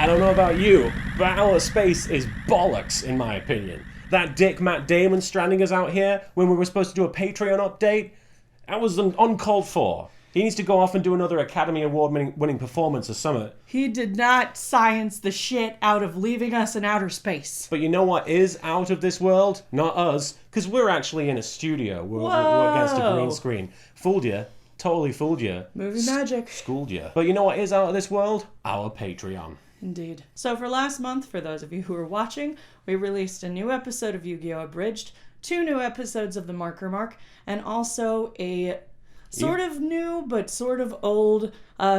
I don't know about you, but outer space is bollocks, in my opinion. That dick Matt Damon stranding us out here when we were supposed to do a Patreon update, that was uncalled for. He needs to go off and do another Academy Award winning performance or something. He did not science the shit out of leaving us in outer space. But you know what is out of this world? Not us, because we're actually in a studio. We're against a green screen. Fooled you. Totally fooled you. Movie magic. Schooled you. But you know what is out of this world? Our Patreon. Indeed. So for last month, for those of you who are watching, we released a new episode of Yu-Gi-Oh! Abridged, 2 new episodes of The Marker Mark, and also a sort of new but sort of old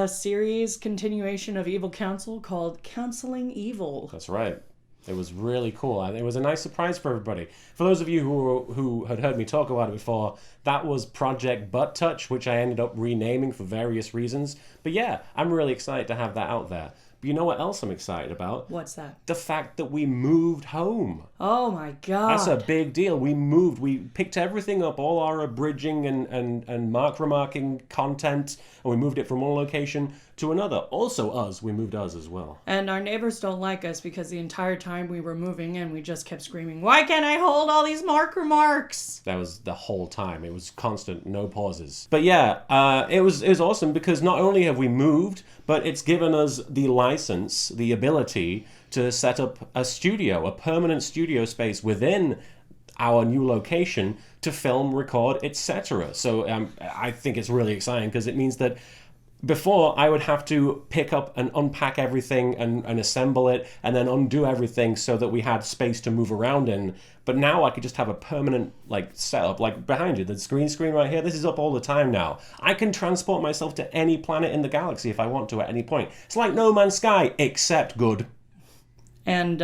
series continuation of Evil Counsel called Counseling Evil. That's right. It was really cool. It was a nice surprise for everybody. For those of you who had heard me talk about it before, that was Project Butt Touch, which I ended up renaming for various reasons. But yeah, I'm really excited to have that out there. But you know what else I'm excited about? What's that? The fact that we moved home. Oh my god. That's a big deal. We moved. We picked everything up, all our abridging and mark remarking content, and we moved it from one location to another. Also us. We moved us as well. And our neighbors don't like us because the entire time we were moving in, we just kept screaming, "Why can't I hold all these marker marks?" That was the whole time. It was constant, no pauses. But yeah, it was awesome because not only have we moved, but it's given us the license, the ability to set up a studio, a permanent studio space within our new location to film, record, etc. So I think it's really exciting because it means that before, I would have to pick up and unpack everything and assemble it and then undo everything so that we had space to move around in. But now I could just have a permanent setup, like behind you, the screen right here. This is up all the time now. I can transport myself to any planet in the galaxy if I want to at any point. It's like No Man's Sky, except good. And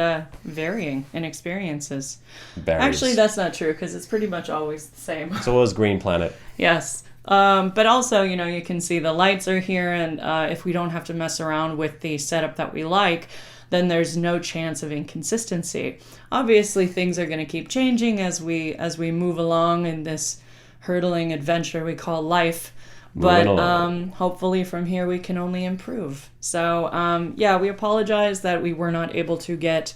varying in experiences. Berries. Actually, that's not true because it's pretty much always the same. So was Green Planet. Yes. But also, you can see the lights are here, and if we don't have to mess around with the setup that we like, then there's no chance of inconsistency. Obviously, things are going to keep changing as we move along in this hurtling adventure we call life. But hopefully from here we can only improve. So, we apologize that we were not able to get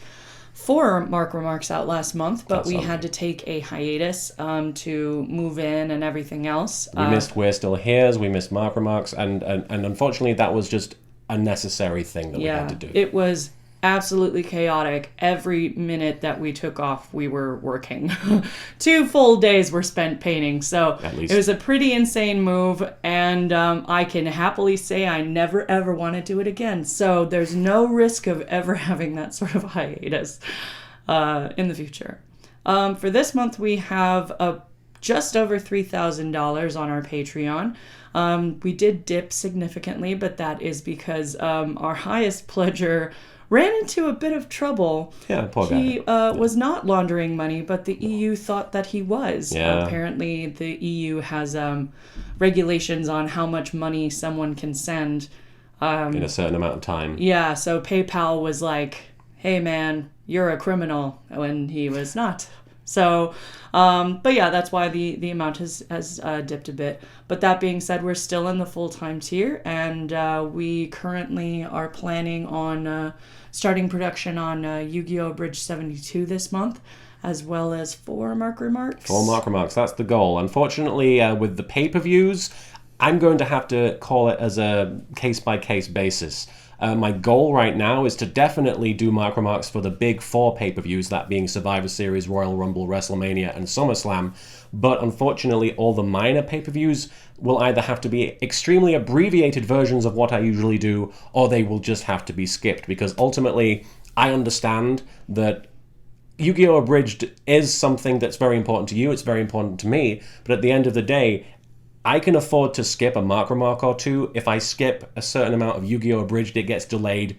4 mark remarks out last month, but we had to take a hiatus to move in and everything else. We missed We're Still Here's, we missed mark remarks, and unfortunately that was just a necessary thing that we had to do. It was absolutely chaotic. Every minute that we took off, we were working. 2 full days were spent painting, so it was a pretty insane move, and I can happily say I never ever want to do it again. So there's no risk of ever having that sort of hiatus in the future. For this month, we have just over $3,000 on our Patreon. We did dip significantly, but that is because our highest pledger ran into a bit of trouble. Yeah, poor guy. He was not laundering money, but the EU thought that he was. Yeah. Apparently, the EU has regulations on how much money someone can send. In a certain amount of time. Yeah, so PayPal was like, "Hey man, you're a criminal," when he was not. So, but yeah, that's why the amount has dipped a bit. But that being said, we're still in the full-time tier, and we currently are planning on starting production on Yu-Gi-Oh! Abridged 72 this month, as well as 4 mark remarks. 4 mark remarks, that's the goal. Unfortunately, with the pay-per-views, I'm going to have to call it as a case-by-case basis. My goal right now is to definitely do mark remarks for the big 4 pay-per-views, that being Survivor Series, Royal Rumble, WrestleMania, and SummerSlam. But unfortunately, all the minor pay-per-views will either have to be extremely abbreviated versions of what I usually do, or they will just have to be skipped. Because ultimately, I understand that Yu-Gi-Oh! Abridged is something that's very important to you, it's very important to me, but at the end of the day, I can afford to skip a mark remark or 2. If I skip a certain amount of Yu-Gi-Oh! Abridged, it gets delayed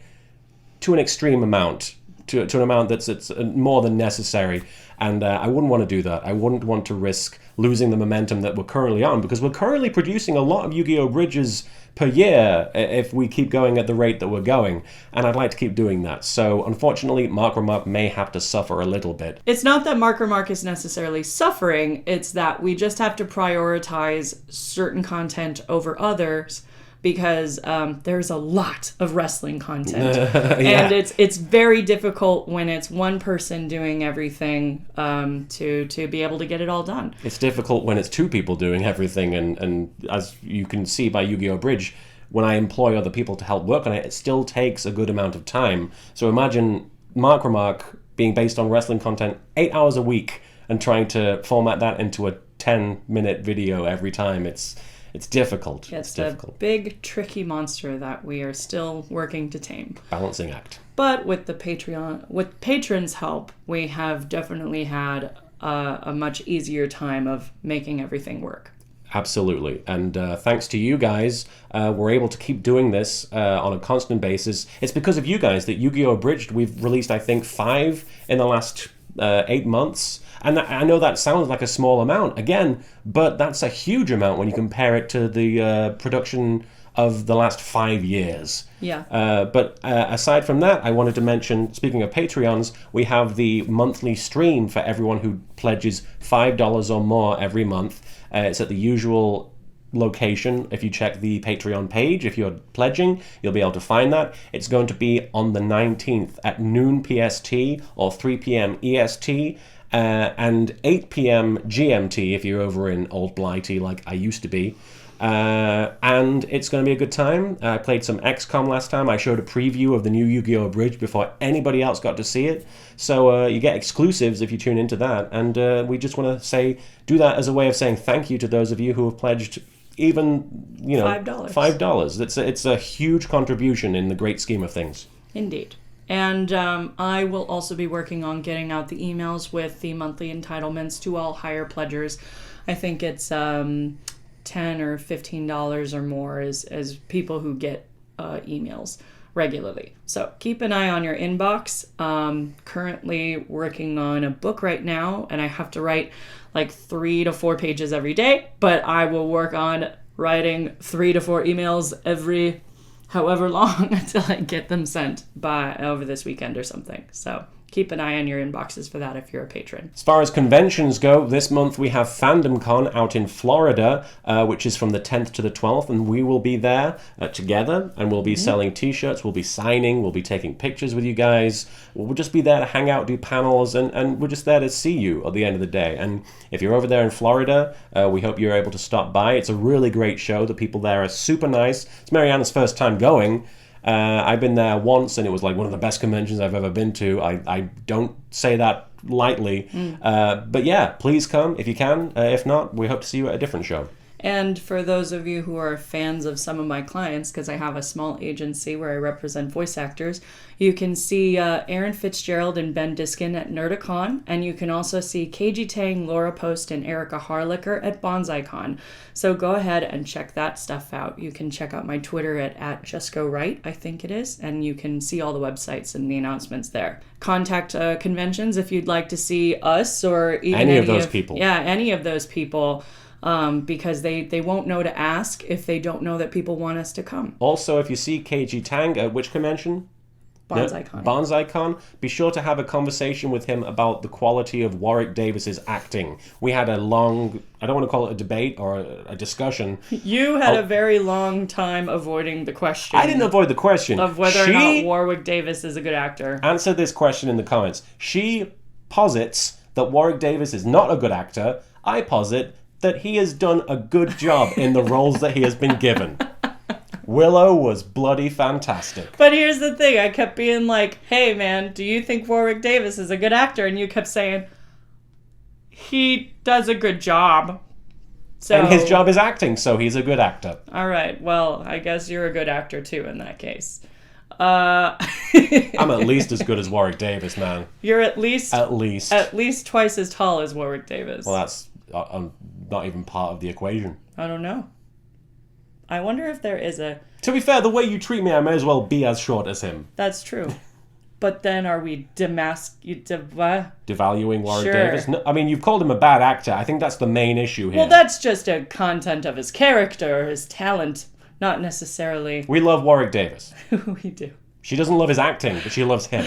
to an extreme amount, to an amount that's more than necessary. And I wouldn't want to do that. I wouldn't want to risk losing the momentum that we're currently on, because we're currently producing a lot of Yu-Gi-Oh! Bridges per year if we keep going at the rate that we're going, and I'd like to keep doing that. So unfortunately, Mark Remark may have to suffer a little bit. It's not that Mark Remark is necessarily suffering, it's that we just have to prioritize certain content over others because there's a lot of wrestling content. And it's very difficult when it's one person doing everything to be able to get it all done. It's difficult when it's two people doing everything, and as you can see by Yu-Gi-Oh! Bridge, when I employ other people to help work on it, it still takes a good amount of time. So imagine Mark Remark being based on wrestling content 8 hours a week and trying to format that into a 10-minute video every time. It's difficult. It's a big, tricky monster that we are still working to tame. Balancing act. But with with patrons' help, we have definitely had a much easier time of making everything work. Absolutely. And thanks to you guys, we're able to keep doing this on a constant basis. It's because of you guys that Yu-Gi-Oh! Abridged, we've released, I think, 5 in the last 8 months. And I know that sounds like a small amount, again, but that's a huge amount when you compare it to the production of the last 5 years. Yeah. But aside from that, I wanted to mention, speaking of Patreons, we have the monthly stream for everyone who pledges $5 or more every month. It's at the usual location. If you check the Patreon page, if you're pledging, you'll be able to find that. It's going to be on the 19th at noon PST or 3 p.m. EST. And 8 p.m. GMT if you're over in Old Blighty like I used to be. And it's going to be a good time. I played some XCOM last time. I showed a preview of the new Yu-Gi-Oh! Bridge before anybody else got to see it. So you get exclusives if you tune into that. And we just want to do that as a way of saying thank you to those of you who have pledged even, $5. It's a huge contribution in the great scheme of things. Indeed. And I will also be working on getting out the emails with the monthly entitlements to all higher pledgers. I think it's $10 or $15 or more as people who get emails regularly. So keep an eye on your inbox. Currently working on a book right now, and I have to write like 3 to 4 pages every day, but I will work on writing 3 to 4 emails every however long until I get them sent by over this weekend or something. So keep an eye on your inboxes for that if you're a patron. As far as conventions go, this month we have FandomCon out in Florida, which is from the 10th to the 12th, and we will be there together, and we'll be selling t-shirts, we'll be signing, we'll be taking pictures with you guys. We'll just be there to hang out, do panels, and we're just there to see you at the end of the day. And if you're over there in Florida, we hope you're able to stop by. It's a really great show. The people there are super nice. It's Mariana's first time going. I've been there once, and it was like one of the best conventions I've ever been to. I don't say that lightly. But yeah, please come if you can. If not, we hope to see you at a different show. And for those of you who are fans of some of my clients, because I have a small agency where I represent voice actors, you can see Aaron Fitzgerald and Ben Diskin at Nerdicon, and you can also see KG Tang, Laura Post, and Erica Harlicker at BonsaiCon. So go ahead and check that stuff out. You can check out my Twitter at JustGoRight, I think it is, and you can see all the websites and the announcements there. Contact conventions if you'd like to see us or even any of those people. Yeah, any of those people. Because they won't know to ask if they don't know that people want us to come. Also, if you see KG Tang at which convention? BonsaiCon. BonsaiCon. Be sure to have a conversation with him about the quality of Warwick Davis's acting. We had a long, I don't want to call it a debate or a discussion. You had a very long time avoiding the question. I didn't avoid the question. Of whether or not Warwick Davis is a good actor. Answer this question in the comments. She posits that Warwick Davis is not a good actor. I posit that he has done a good job in the roles that he has been given. Willow was bloody fantastic. But here's the thing. I kept being like, hey, man, do you think Warwick Davis is a good actor? And you kept saying, he does a good job. So, and his job is acting, so he's a good actor. All right. Well, I guess you're a good actor, too, in that case. I'm at least as good as Warwick Davis, man. You're at least twice as tall as Warwick Davis. Well, that's not even part of the equation. I don't know. I wonder if there is a... To be fair, the way you treat me, I may as well be as short as him. That's true. But then are we devaluing Warwick Davis? No, I mean, you've called him a bad actor. I think that's the main issue here. Well, that's just a content of his character, his talent, not necessarily... We love Warwick Davis. We do. She doesn't love his acting, but she loves him.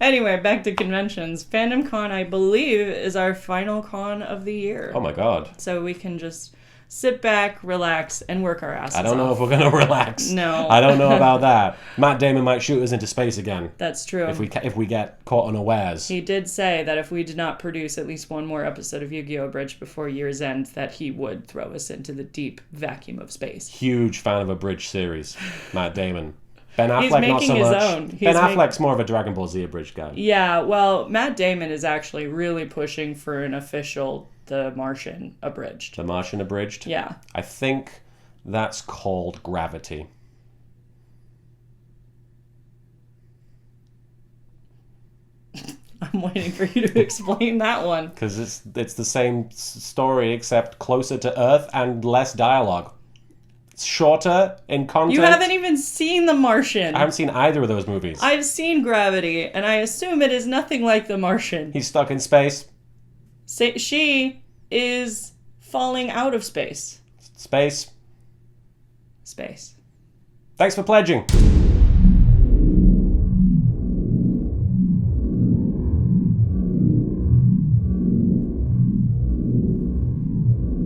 Anyway, back to conventions. FandomCon, I believe, is our final con of the year. Oh my god. So we can just sit back, relax, and work our asses off. I don't know if we're going to relax. No. I don't know about that. Matt Damon might shoot us into space again. That's true. If we get caught unawares. He did say that if we did not produce at least one more episode of Yu-Gi-Oh! Abridged before year's end, that he would throw us into the deep vacuum of space. Huge fan of Abridged series, Matt Damon. Ben Affleck, He's making not so his much. own. Ben Affleck's more of a Dragon Ball Z Abridged guy. Yeah, well, Matt Damon is actually really pushing for an official The Martian Abridged. The Martian Abridged? Yeah. I think that's called Gravity. I'm waiting for you to explain that one. Because it's the same story, except closer to Earth and less dialogue. It's shorter in content. You haven't even seen The Martian. I haven't seen either of those movies. I've seen Gravity, and I assume it is nothing like The Martian. He's stuck in space. She is falling out of space. Space. Space. Thanks for pledging.